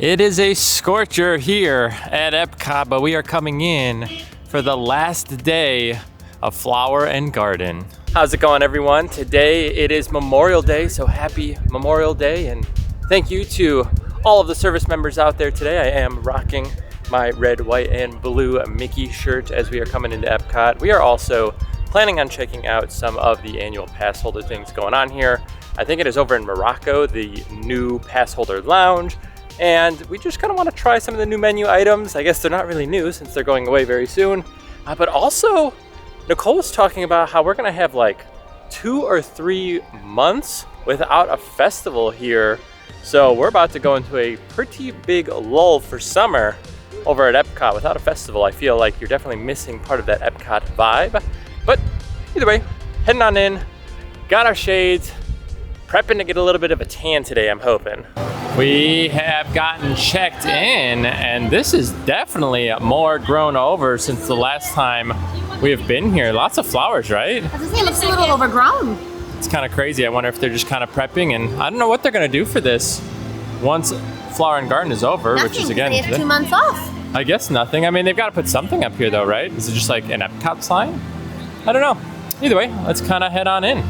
It is a scorcher here at EPCOT, but we are coming in for the last day of Flower and Garden. How's it going, everyone? Today it is Memorial Day, so happy Memorial Day, and thank you to all of the service members out there today. I am rocking my red, white, and blue Mickey shirt as we are coming into EPCOT. We are also planning on checking out some of the annual Passholder things going on here. I think it is over in Morocco, the new Passholder lounge. And we just kind of want to try some of the new menu items. I guess they're not really new since they're going away very soon. But also, Nicole was talking about how we're going to have like 2 or 3 months without a festival here. So we're about to go into a pretty big lull for summer over at EPCOT without a festival. I feel like you're definitely missing part of that EPCOT vibe. But either way, heading on in, got our shades, prepping to get a little bit of a tan today, I'm hoping. We have gotten checked in, and this is definitely more grown over since the last time we have been here. Lots of flowers, right? I was gonna say, it looks a little overgrown. It's kind of crazy. I wonder if they're just kind of prepping, and I don't know what they're gonna do for this once Flower and Garden is over, Nothing, which is again, they have 2 months off. I guess nothing. I mean, they've got to put something up here though, right? Is it just like an EPCOT sign? I don't know. Either way, let's kind of head on in.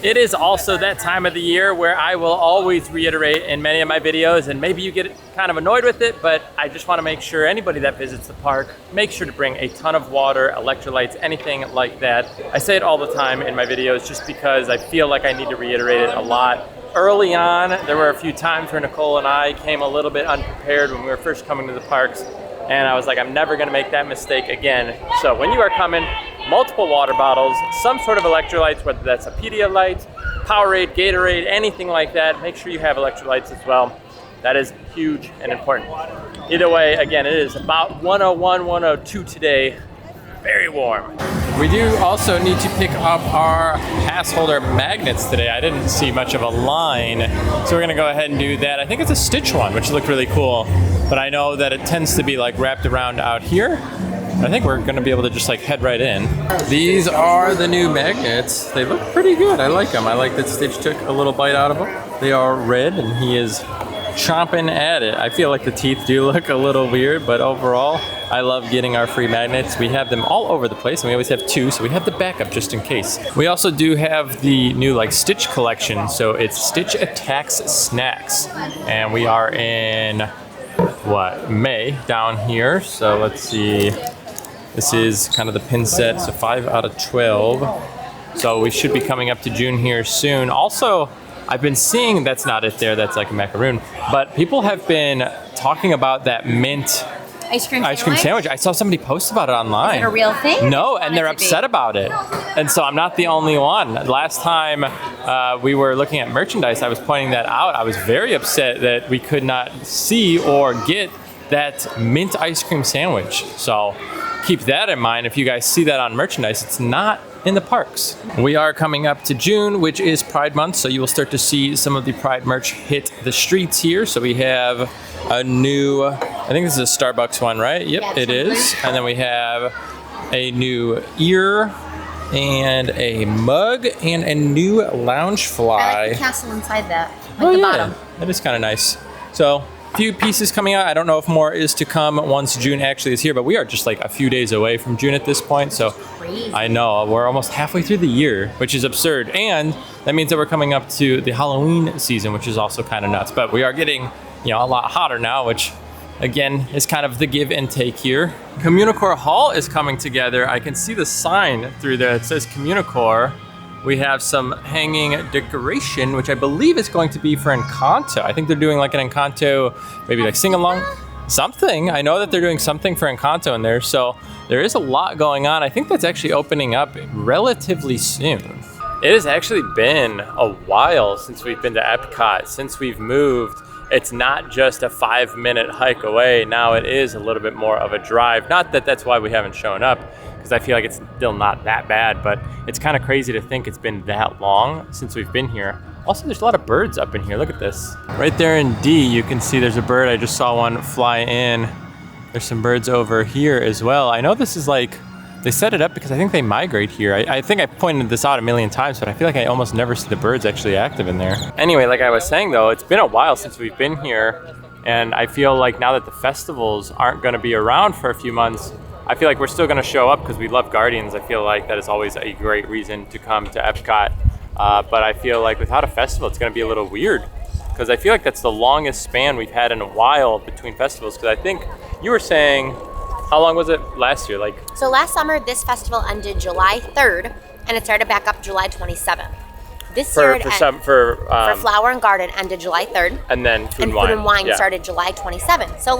It is also that time of the year where I will always reiterate in many of my videos, and maybe you get kind of annoyed with it, but I just want to make sure anybody that visits the park, make sure to bring a ton of water, electrolytes, anything like that. I say it all the time in my videos just because I feel like I need to reiterate it a lot. Early on, there were a few times where Nicole and I came a little bit unprepared when we were first coming to the parks, and I was like, I'm never gonna make that mistake again. So when you are coming, multiple water bottles, some sort of electrolytes, whether that's a Pedialyte, Powerade, Gatorade, anything like that, make sure you have electrolytes as well. That is huge and important. Either way, again, it is about 101, 102 today. Very warm. We do also need to pick up our Passholder magnets today. I didn't see much of a line, so we're gonna go ahead and do that. I think it's a Stitch one, which looked really cool, but I know that it tends to be like wrapped around out here. I think we're gonna be able to just like head right in. These are the new magnets. They look pretty good. I like them. I like that Stitch took a little bite out of them. They are red and he is chomping at it. I feel like the teeth do look a little weird, but overall, I love getting our free magnets. We have them all over the place, and we always have 2, so we have the backup just in case. We also do have the new like Stitch collection, so it's Stitch Attacks Snacks, and we are in May down here. So let's see. This is kind of the pin set, so 5 out of 12. So we should be coming up to June here soon. Also, I've been seeing, that's not it there, that's like a macaroon, but people have been talking about that mint ice cream sandwich. I saw somebody post about it online. Is it a real thing? No, and they're upset about it. And so I'm not the only one. Last time we were looking at merchandise, I was pointing that out. I was very upset that we could not see or get that mint ice cream sandwich. So keep that in mind. If you guys see that on merchandise, it's not in the parks. We are coming up to June, which is Pride Month, so you will start to see some of the Pride merch hit the streets here. So we have a new, I think this is a Starbucks one, right? Yep, yeah, it is. And then we have a new ear and a mug and a new lounge fly. I like the castle inside that, like the bottom. That is kind of nice. So few pieces coming out. I don't know if more is to come once June actually is here, but we are just like a few days away from June at this point. So crazy. I know we're almost halfway through the year, which is absurd. And that means that we're coming up to the Halloween season, which is also kind of nuts. But we are getting, a lot hotter now, which again is kind of the give and take here. Communicore Hall is coming together. I can see the sign through there. It says Communicore. We have some hanging decoration, which I believe is going to be for Encanto. I think they're doing like an Encanto, maybe like sing-along, something. I know that they're doing something for Encanto in there, so there is a lot going on. I think that's actually opening up relatively soon. It has actually been a while since we've been to EPCOT. Since we've moved, it's not just a 5-minute hike away. Now it is a little bit more of a drive. Not that that's why we haven't shown up, because I feel like it's still not that bad, but it's kind of crazy to think it's been that long since we've been here. Also, there's a lot of birds up in here. Look at this. Right there in D, you can see there's a bird. I just saw one fly in. There's some birds over here as well. I know this is like, they set it up because I think they migrate here. I think I pointed this out a million times, but I feel like I almost never see the birds actually active in there. Anyway, like I was saying though, it's been a while since we've been here, And I feel like now that the festivals aren't going to be around for a few months, I feel like we're still going to show up because we love Guardians. I feel like that is always a great reason to come to Epcot. But I feel like without a festival, it's going to be a little weird because I feel like that's the longest span we've had in a while between festivals. Because I think you were saying, how long was it last year? So last summer, this festival ended July 3rd, and it started back up July 27th. This year, for Flower and Garden ended July 3rd. And then Food and Wine. Food and Wine yeah. started July 27th. So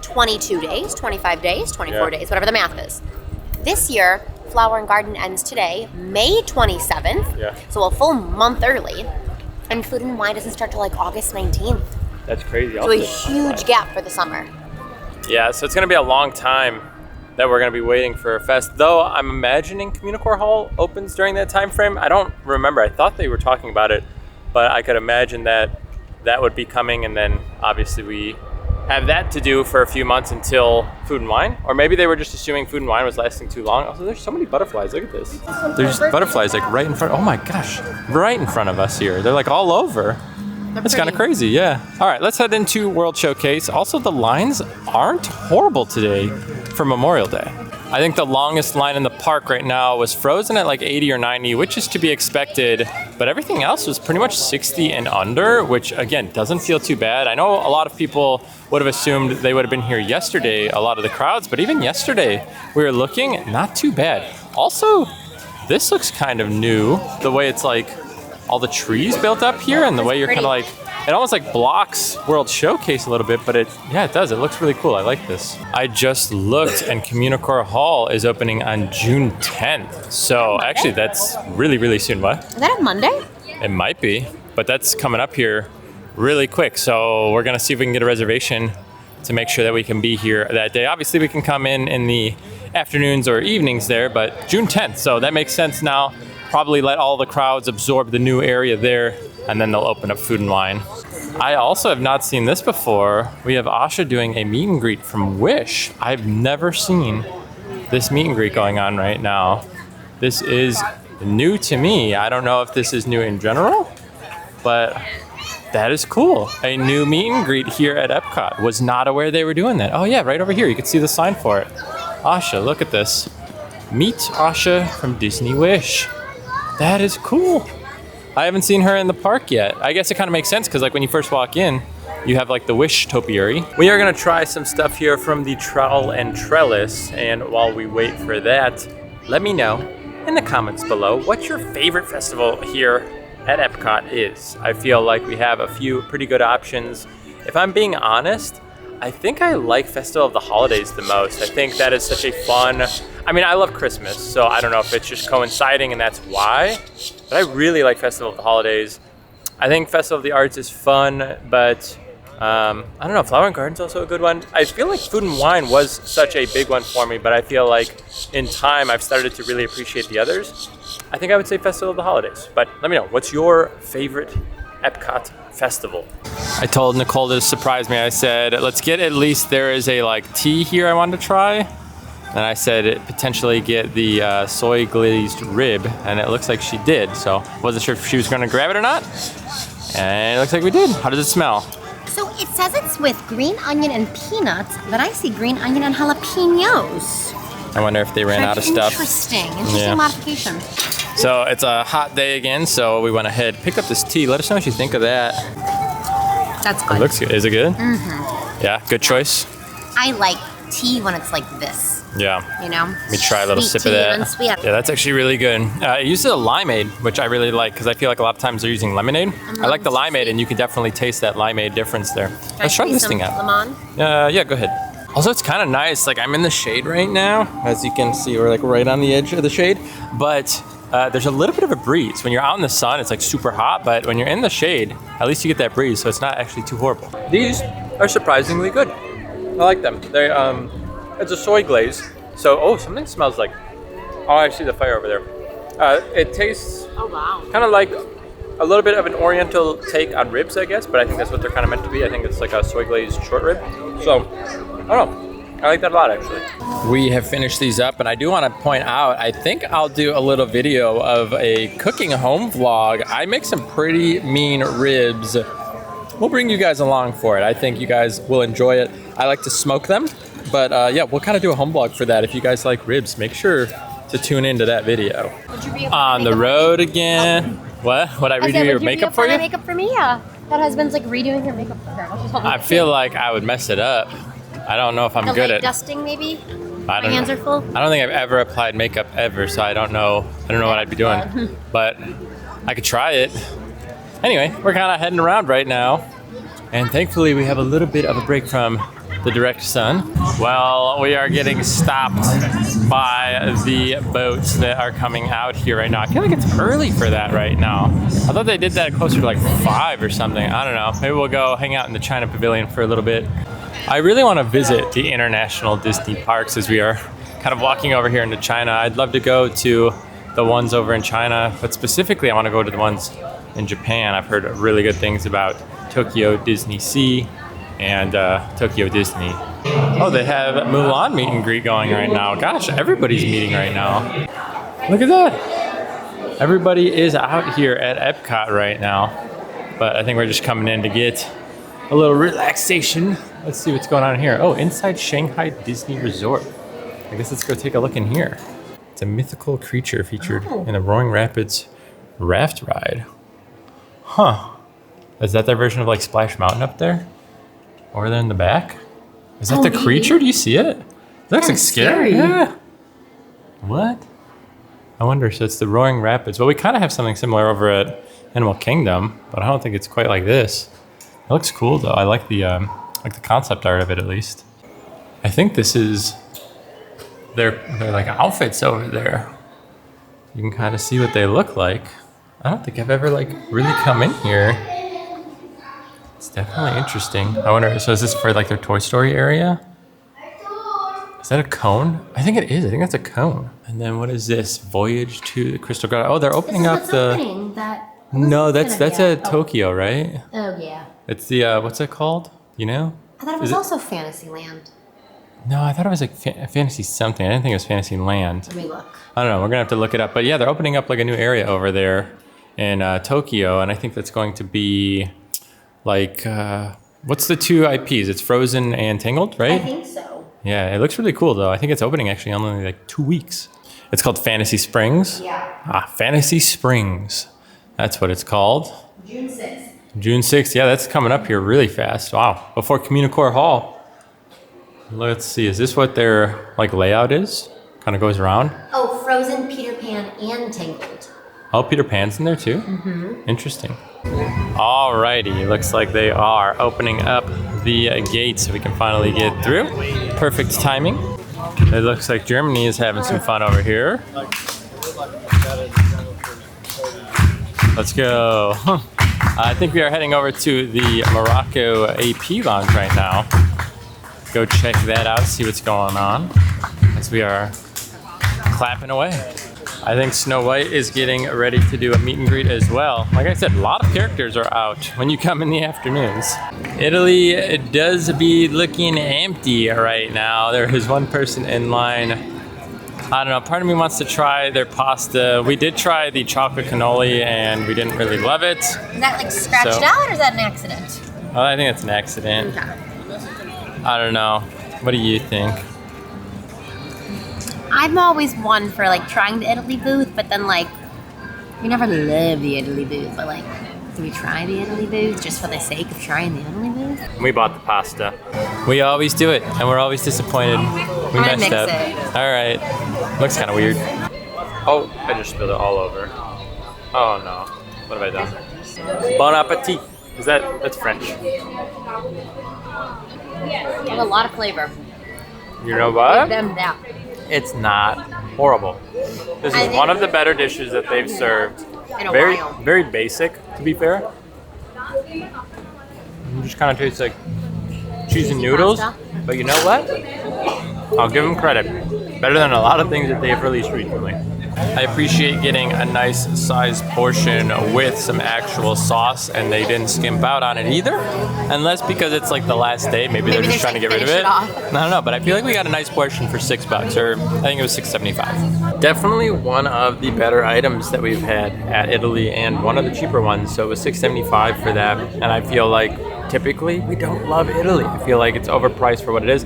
22 days, 25 days, 24 days, whatever the math is. This year, Flower and Garden ends today, May 27th. Yeah. So a full month early. And Food and Wine doesn't start till August 19th. That's crazy. So a huge gap for the summer. Yeah, so it's going to be a long time that we're going to be waiting for a fest. Though I'm imagining Communicore Hall opens during that time frame. I don't remember. I thought they were talking about it, but I could imagine that would be coming, and then obviously we have that to do for a few months until Food and Wine. Or maybe they were just assuming Food and Wine was lasting too long. Also, there's so many butterflies. Look at this. There's butterflies right in front. Oh my gosh, right in front of us here. They're all over. That's kind of crazy, yeah. All right, let's head into World Showcase. Also, the lines aren't horrible today for Memorial Day. I think the longest line in the park right now was frozen at 80 or 90, which is to be expected, but everything else was pretty much 60 and under, which again, doesn't feel too bad. I know a lot of people would have assumed they would have been here yesterday, a lot of the crowds, but even yesterday, we were looking, not too bad. Also, this looks kind of new, the way it's all the trees built up here and the way you're kind of it almost blocks World Showcase a little bit, but it does. It looks really cool. I like this. I just looked and Communicore Hall is opening on June 10th. So actually that's really, really soon. What? Is that a Monday? It might be, but that's coming up here really quick. So we're going to see if we can get a reservation to make sure that we can be here that day. Obviously we can come in the afternoons or evenings there, but June 10th. So that makes sense now. Probably let all the crowds absorb the new area there, and then they'll open up Food and Wine. I also have not seen this before. We have Asha doing a meet and greet from Wish. I've never seen this meet and greet going on right now. This is new to me. I don't know if this is new in general, but that is cool. A new meet and greet here at Epcot. Was not aware they were doing that. Oh yeah, right over here. You can see the sign for it. Asha, look at this. Meet Asha from Disney Wish. That is cool. I haven't seen her in the park yet. I guess it kind of makes sense because when you first walk in, you have the Wish topiary. We are gonna try some stuff here from the Trowel and Trellis, and while we wait for that, let me know in the comments below what your favorite festival here at Epcot is. I feel like we have a few pretty good options. If I'm being honest, I think I like Festival of the Holidays the most. I think that is such a fun, I love Christmas, so I don't know if it's just coinciding and that's why, but I really like Festival of the Holidays. I think Festival of the Arts is fun, but I don't know, Flower and Garden's also a good one. I feel like Food and Wine was such a big one for me, but I feel like in time I've started to really appreciate the others. I think I would say Festival of the Holidays, but let me know, what's your favorite Epcot festival? I told Nicole to surprise me. I said, let's get at least, there is a tea here I wanted to try. And I said potentially get the soy glazed rib, and it looks like she did. So wasn't sure if she was going to grab it or not. And it looks like we did. How does it smell? So it says it's with green onion and peanuts, but I see green onion and jalapenos. I wonder if they ran out of stuff. Interesting Yeah. modification. So it's a hot day again, so we went ahead, picked up this tea. Let us know what you think of that. That's good. It looks good. Is it good? Mm-hmm. Yeah, good choice. I like tea when it's like this. Yeah. Let me try a little sip of that. Yeah, that's actually really good. It uses a limeade, which I really like because I feel like a lot of times they're using lemonade. I like the limeade, and you can definitely taste that limeade difference there. Let's try this thing out. Lemon? Yeah, go ahead. Also, it's kind of nice. I'm in the shade right now. As you can see, we're right on the edge of the shade. But there's a little bit of a breeze. When you're out in the sun, it's super hot. But when you're in the shade, at least you get that breeze. So it's not actually too horrible. These are surprisingly good. I like them. They it's a soy glaze. So, something smells like, I see the fire over there. It tastes kind of like a little bit of an oriental take on ribs, I guess, but I think that's what they're kind of meant to be. I think it's like a soy glazed short rib. So, I don't know. I like that a lot, actually. We have finished these up, and I do want to point out, I think I'll do a little video of a cooking home vlog. I make some pretty mean ribs we'll bring you guys along for it. I think you guys will enjoy it. I like to smoke them, but yeah, we'll kind of do a home vlog for that. If you guys like ribs, make sure to tune into that video. Would you be able On the road again. What? Would I redo your makeup for you? Makeup for me, yeah. That husband's like redoing her makeup for her. I feel like I would mess it up. I don't know if I'm good at dusting, maybe. My hands are full. I don't think I've ever applied makeup ever, so I don't know. I don't know what I'd be doing, but I could try it. Anyway, we're kind of heading around right now, and thankfully we have a little bit of a break from the direct sun. Well, we are getting stopped by the boats that are coming out here right now. I feel like it's early for that right now. I thought they did that closer to like 5 or something. I don't know. Maybe we'll go hang out in the China Pavilion for a little bit. I really want to visit the international Disney parks as we are kind of walking over here into China. I'd love to go to the ones over in China, but specifically I want to go to the ones in Japan. I've heard really good things about Tokyo Disney Sea and Tokyo Disney. Oh, they have Mulan meet and greet going right now. Gosh, everybody's meeting right now. Look at that. Everybody is out here at EPCOT right now, but I think we're just coming in to get a little relaxation. Let's see what's going on here. Oh, inside Shanghai Disney Resort. I guess let's go take a look in here. It's a mythical creature featured in the Roaring Rapids raft ride. Huh. Is that their version of like Splash Mountain up there? Over there in the back? Is that the creature? Do you see it? It looks like scary. Yeah. What? I wonder, so it's the Roaring Rapids. Well, we kind of have something similar over at Animal Kingdom, but I don't think it's quite like this. It looks cool though. I like the concept art of it at least. I think this is their like outfits over there. You can kind of see what they look like. I don't think I've ever like really come in here. It's definitely interesting. I wonder, so is this for like their Toy Story area? Is that a cone? I think it is. I think that's a cone. And then what is this? Voyage to the Crystal Grotto. Oh, they're opening up the... No, that's at Tokyo, right? Oh, yeah. It's the, what's it called? You know? I thought it was also Fantasyland. No, I thought it was like Fantasy something. I didn't think it was Fantasyland. Let me look. I don't know. We're going to have to look it up. But yeah, they're opening up like a new area over there in Tokyo. And I think that's going to be like, what's the 2 IPs? It's Frozen and Tangled, right? I think so. Yeah, it looks really cool though. I think it's opening actually in only like 2 weeks. It's called Fantasy Springs. Yeah. Fantasy Springs. That's what it's called. June 6th. June 6th. Yeah, that's coming up here really fast. Wow. Before Communicore Hall. Let's see. Is this what their like layout is? Kind of goes around. Oh, Frozen, Peter Pan, and Tangled. Oh, Peter Pan's in there too? Mm-hmm. Interesting. Alrighty. Looks like they are opening up the gates so we can finally get through. Perfect timing. It looks like Germany is having some fun over here. Let's go. I think we are heading over to the Morocco AP Lounge right now. Go check that out, see what's going on as we are clapping away. I think Snow White is getting ready to do a meet and greet as well. Like I said, a lot of characters are out when you come in the afternoons. Italy does be looking empty right now. There is one person in line. I don't know, part of me wants to try their pasta. We did try the chocolate cannoli and we didn't really love it. Is that like scratched out or is that an accident? Well, I think it's an accident. Okay. I don't know. What do you think? I'm always one for like trying the Italy booth, but then like we never love the Italy booth. But like, do we try the Italy booth just for the sake of trying the Italy booth? We bought the pasta. We always do it, and we're always disappointed. We messed up. All right. Looks kind of weird. Oh, I just spilled it all over. Oh no. What have I done? Bon appetit. That's French. There's a lot of flavor. You know what? Give them that. It's not horrible. This is one of the better dishes that they've served. In a while. Very basic, to be fair. It just kind of tastes like cheese and noodles. Pasta. But you know what? I'll give them credit. Better than a lot of things that they've released recently. I appreciate getting a nice sized portion with some actual sauce, and they didn't skimp out on it either. Unless because it's like the last day, maybe they're just trying to get rid of it. I don't know, but I feel like we got a nice portion for $6, or I think it was $6.75. Definitely one of the better items that we've had at Italy, and one of the cheaper ones. So it was $6.75 for that, and I feel like typically we don't love Italy. I feel like it's overpriced for what it is.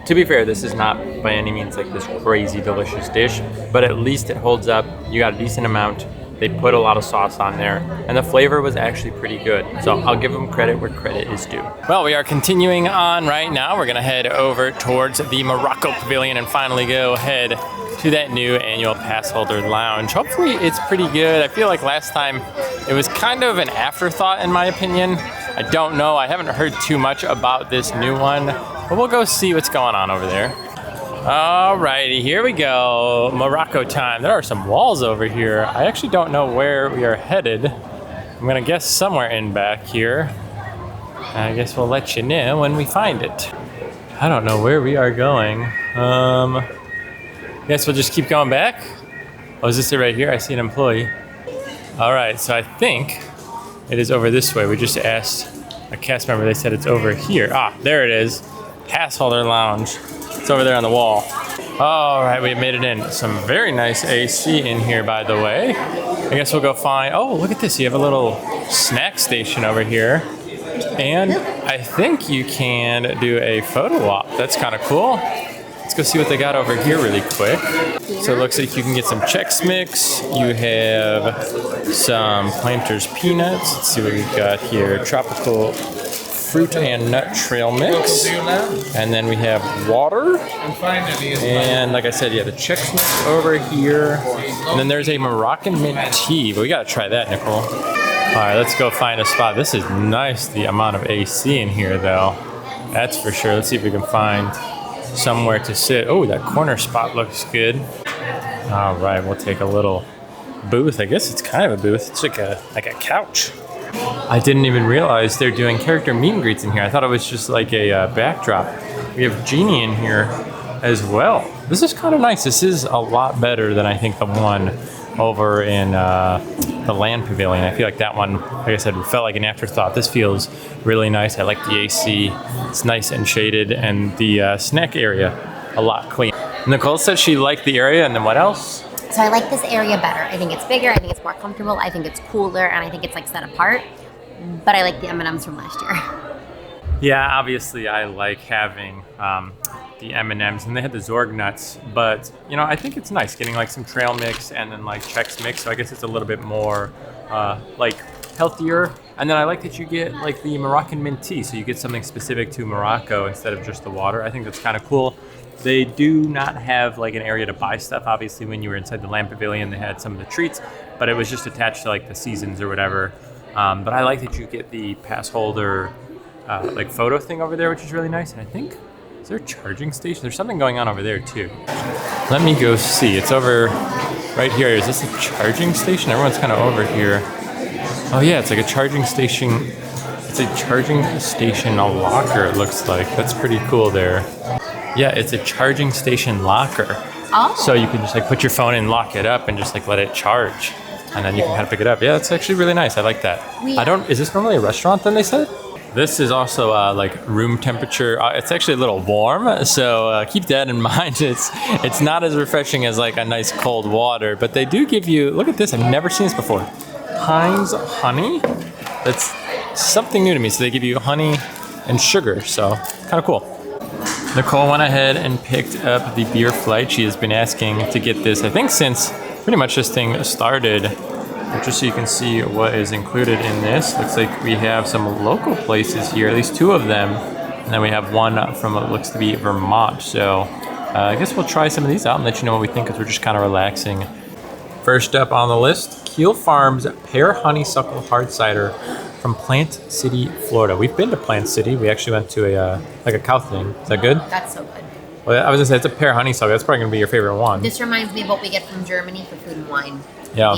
To be fair, this is not by any means like this crazy delicious dish, but at least it holds up. You got a decent amount. They put a lot of sauce on there, and the flavor was actually pretty good. So I'll give them credit where credit is due. Well, we are continuing on right now. We're gonna head over towards the Morocco Pavilion and finally go head to that new annual Passholder lounge. Hopefully it's pretty good. I feel like last time it was kind of an afterthought in my opinion. I don't know, I haven't heard too much about this new one, but we'll go see what's going on over there. Alrighty, here we go. Morocco time. There are some walls over here. I actually don't know where we are headed. I'm gonna guess somewhere in back here. I guess we'll let you know when we find it. I don't know where we are going. Guess we'll just keep going back. Oh, is this it right here? I see an employee. Alright, so I think it is over this way. We just asked a cast member. They said it's over here. Ah, there it is. Passholder lounge. It's over there on the wall. All right, we made it in. Some very nice AC in here, by the way. I guess we'll go find, oh, look at this. You have a little snack station over here. And I think you can do a photo op. That's kind of cool. Let's go see what they got over here really quick. So it looks like you can get some Chex Mix. You have some Planters Peanuts. Let's see what we've got here. Tropical fruit and nut trail mix, and then we have water, and like I said, yeah, the Chex Mix over here, and then there's a Moroccan mint tea, but we gotta try that, Nicole. All right, let's go find a spot. This is nice, the amount of AC in here though, that's for sure. Let's see if we can find somewhere to sit. Oh, that corner spot looks good. All right, we'll take a little booth. I guess it's kind of a booth. It's like a couch. I didn't even realize they're doing character meet and greets in here. I thought it was just like a backdrop. We have Genie in here as well. This is kind of nice. This is a lot better than I think the one over in the Land Pavilion. I feel like that one, like I said, felt like an afterthought. This feels really nice. I like the AC. It's nice and shaded, and the snack area a lot clean. Nicole said she liked the area, and then what else? So I like this area better. I think it's bigger, I think it's more comfortable, I think it's cooler, and I think it's like set apart. But I like the M&Ms from last year. Yeah, obviously I like having the M&Ms, and they had the Zorg nuts, but you know, I think it's nice getting like some trail mix and then like Chex Mix, so I guess it's a little bit more like healthier. And then I like that you get like the Moroccan mint tea, so you get something specific to Morocco instead of just the water. I think that's kind of cool. They do not have like an area to buy stuff. Obviously, when you were inside the Land Pavilion, they had some of the treats, but it was just attached to like the seasons or whatever. But I like that you get the Passholder like photo thing over there, which is really nice. And I think, is there a charging station? There's something going on over there too. Let me go see. It's over right here. Is this a charging station? Everyone's kind of over here. Oh yeah, it's like a charging station. It's a charging station, a locker, it looks like. That's pretty cool there. Yeah, it's a charging station locker. Oh. So you can just like put your phone in, lock it up, and just like let it charge. And then you can kind of pick it up. Yeah, it's actually really nice. I like that. Is this normally a restaurant then, they said? This is also like room temperature. It's actually a little warm, so keep that in mind. It's not as refreshing as like a nice cold water, but they do give you, look at this, I've never seen this before. Heinz honey. That's something new to me. So they give you honey and sugar, so kind of cool. Nicole went ahead and picked up the beer flight. She has been asking to get this, I think, since pretty much this thing started. But just so you can see what is included in this, looks like we have some local places here, at least two of them. And then we have one from what looks to be Vermont. So I guess we'll try some of these out and let you know what we think, because we're just kind of relaxing. First up on the list, Keel Farms Pear Honeysuckle Hard Cider from Plant City, Florida. We've been to Plant City. We actually went to a cow thing. Is that good? That's so good. Well, I was gonna say, it's a pear honeysuckle. That's probably gonna be your favorite one. This reminds me of what we get from Germany for Food and Wine. Yeah.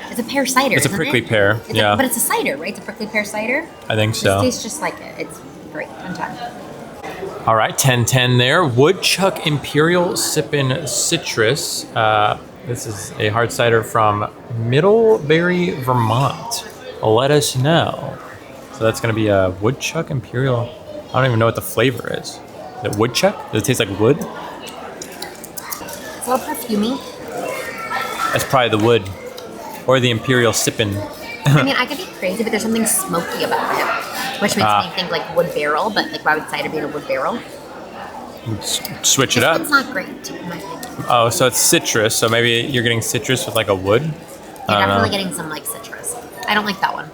It's a pear cider. It's a prickly pear. Yeah. But it's a cider, right? It's a prickly pear cider. I think so. It tastes just like it. It's great. 10-10. All right, 10-10 there. Woodchuck Imperial Sippin' Citrus. This is a hard cider from Middlebury, Vermont. Let us know. So that's going to be a Woodchuck Imperial. I don't even know what the flavor is. Is it woodchuck? Does it taste like wood? It's a little perfumey. That's probably the wood. Or the Imperial Sippin'. I mean, I could be crazy, but there's something smoky about it. which makes me think like wood barrel, but like why would cider be in a wood barrel? Switch it up. It's not great, in my opinion. Oh, so it's citrus. So maybe you're getting citrus with like a wood. You're definitely getting some like citrus. I don't like that one.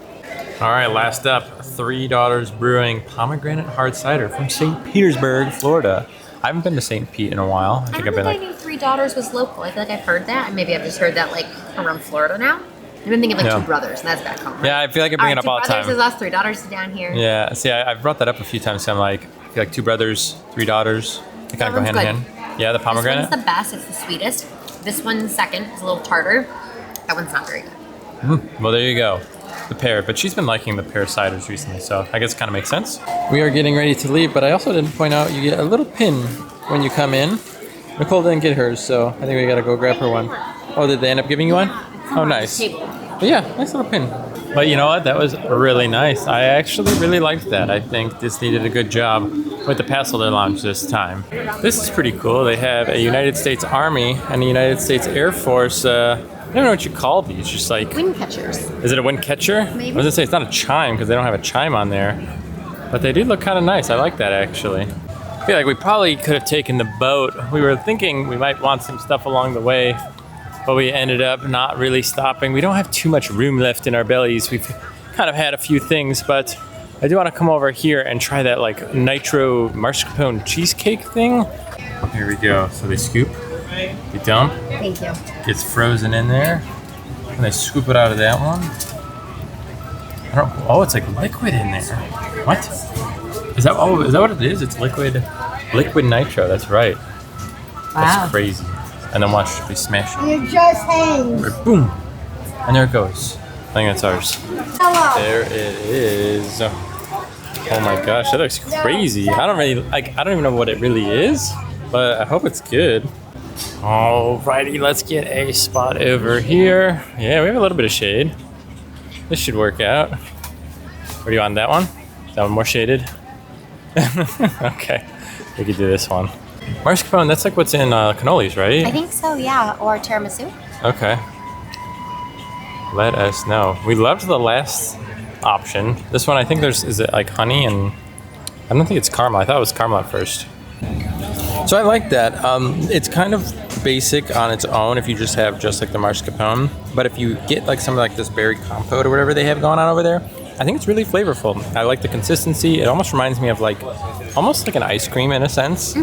All right, last up, Three Daughters Brewing Pomegranate Hard Cider from St. Petersburg, Florida. I haven't been to St. Pete in a while. I knew Three Daughters was local. I feel like I've heard that, and maybe I've just heard that like around Florida now. I've been thinking of like Two Brothers, and that's back home. Right? Yeah, I feel like I bring it up all the time. Two Brothers is us, Three Daughters is down here. Yeah, see, I've brought that up a few times. So I'm like, I feel like Two Brothers, Three Daughters, they kind of go hand in hand. Yeah, the pomegranate. This one's the best. It's the sweetest. This one's second. It's a little tartar. That one's not very good. Well, there you go. The pear, but she's been liking the pear ciders recently, so I guess it kind of makes sense. We are getting ready to leave, but I also didn't point out you get a little pin when you come in. Nicole didn't get hers, so I think we gotta go grab her one. Oh, did they end up giving you one? Oh, nice. But yeah, nice little pin. But you know what? That was really nice. I actually really liked that. I think Disney did a good job with the Passholder Lounge this time. This is pretty cool. They have a United States Army and a United States Air Force. I don't know what you call these. Just like wind catchers. Is it a wind catcher? Maybe. I was gonna say it's not a chime because they don't have a chime on there, but they do look kind of nice. I like that actually. I feel like we probably could have taken the boat. We were thinking we might want some stuff along the way, but we ended up not really stopping. We don't have too much room left in our bellies. We've kind of had a few things, but I do want to come over here and try that like Nitro mascarpone cheesecake thing. Here we go. So they scoop. You dump. Thank you. Gets frozen in there, and they scoop it out of that one. Oh, it's like liquid in there. What? Is that? Oh, is that what it is? It's liquid nitro. That's right. Wow. That's crazy. And then watch, we smash it. You just hang. Boom, and there it goes. I think that's ours. Hello. There it is. Oh my gosh, that looks crazy. I don't even know what it really is, but I hope it's good. Alrighty, let's get a spot over here. Yeah, we have a little bit of shade. This should work out. Where do you want that one? Is that one more shaded? Okay, we could do this one. Mascarpone, that's like what's in cannolis, right? I think so, yeah. Or tiramisu. Okay. Let us know. We loved the last option. This one, I think is it like honey and I don't think it's caramel. I thought it was caramel at first. So I like that. It's kind of basic on its own if you just have just like the mascarpone. But if you get like some like this berry compote or whatever they have going on over there, I think it's really flavorful. I like the consistency. It almost reminds me of like, almost like an ice cream in a sense.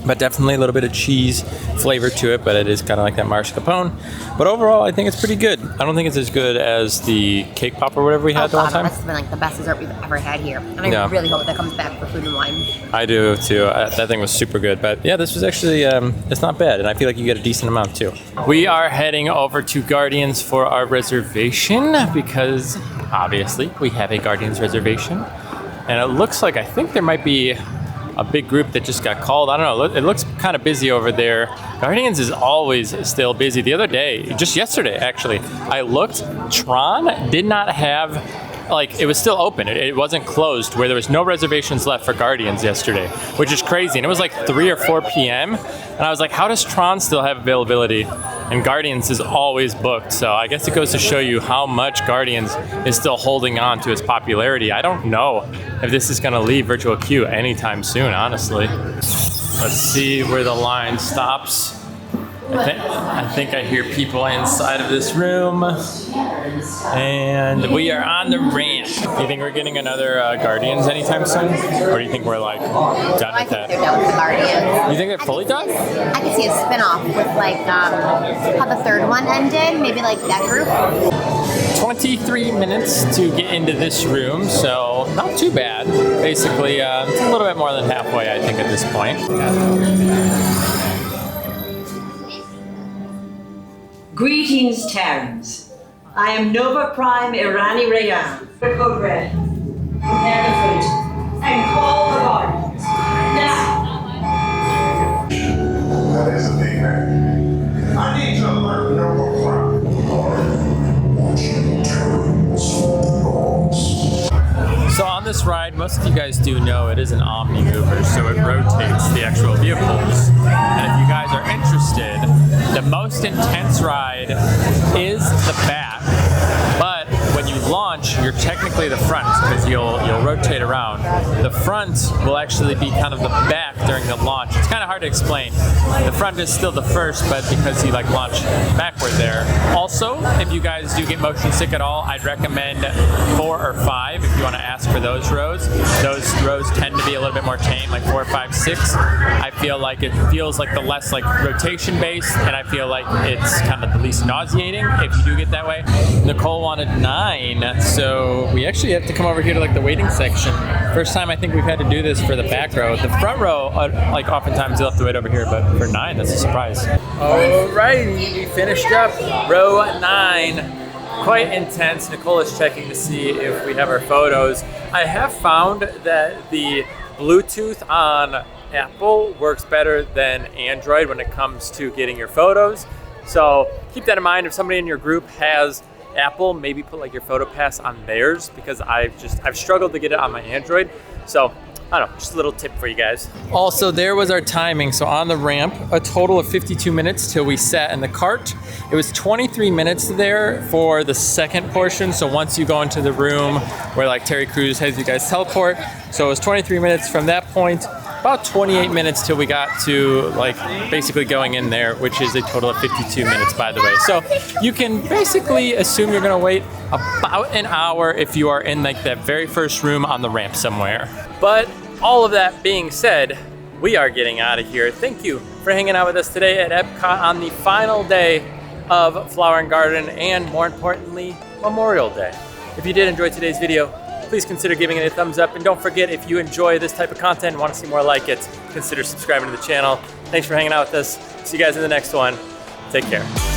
But definitely a little bit of cheese flavor to it, but it is kind of like that mascarpone. But overall, I think it's pretty good. I don't think it's as good as the cake pop or whatever we had the one time. That's been like the best dessert we've ever had here. And I really hope that comes back for Food and Wine. I do too. That thing was super good. But yeah, this was actually, it's not bad. And I feel like you get a decent amount too. We are heading over to Guardians for our reservation because obviously we have a Guardians reservation. And it looks like, I think there might be a big group that just got called. I don't know. It looks kind of busy over there. Guardians is always still busy. The other day, just yesterday actually, I looked. Tron did not have, like, it was still open. It wasn't closed, where there was no reservations left for Guardians yesterday, which is crazy. And it was like 3 or 4 p.m. And I was like, how does Tron still have availability? And Guardians is always booked. So I guess it goes to show you how much Guardians is still holding on to its popularity. I don't know if this is going to leave Virtual Queue anytime soon, honestly. Let's see where the line stops. I think I hear people inside of this room. And we are on the ramp. Do you think we're getting another Guardians anytime soon? Or do you think we're like done with that? They're done with the Guardians. You think they're fully done? I could see a spin-off with like how the third one ended, maybe like that group. 23 minutes to get into this room, so not too bad. Basically, it's a little bit more than halfway, I think, at this point. Greetings, Terrans. I am Nova Prime Irani Rayan. Code Red. Prepare the fleet and call the Guardians. Now! That is a big man. I need to alert Nova Prime. So on this ride, most of you guys do know it is an Omni mover, so it rotates the actual vehicles. And if you guys are interested, the most intense ride is the back. But when you you launch, you're technically the front because you'll rotate around. The front will actually be kind of the back during the launch. It's kind of hard to explain. The front is still the first, but because you like launch backward there. Also, if you guys do get motion sick at all, I'd recommend 4 or 5 if you want to ask for those rows. Those rows tend to be a little bit more tame, like 4, 5, 6. I feel like it feels like the less like rotation based, and I feel like it's kind of the least nauseating if you do get that way. Nicole wanted 9, so we actually have to come over here to like the waiting section. First time I think we've had to do this for the back row. The front row, like oftentimes you'll have to wait over here, but for 9, that's a surprise. Alrighty, we finished up row 9. Quite intense. Nicole is checking to see if we have our photos. I have found that the Bluetooth on Apple works better than Android when it comes to getting your photos. So keep that in mind. If somebody in your group has Apple, maybe put like your photo pass on theirs, because I've struggled to get it on my Android. So I don't know, just a little tip for you guys. Also, there was our timing. So on the ramp, a total of 52 minutes till we sat in the cart. It was 23 minutes there for the second portion. So once you go into the room where like Terry Crews has you guys teleport. So it was 23 minutes from that point, about 28 minutes till we got to like basically going in there, which is a total of 52 minutes, by the way. So you can basically assume you're gonna wait about an hour if you are in like that very first room on the ramp somewhere. But all of that being said, we are getting out of here. Thank you for hanging out with us today at EPCOT on the final day of Flower and Garden, and more importantly, Memorial Day. If you did enjoy today's video, please consider giving it a thumbs up. And don't forget, if you enjoy this type of content and want to see more like it, consider subscribing to the channel. Thanks for hanging out with us. See you guys in the next one. Take care.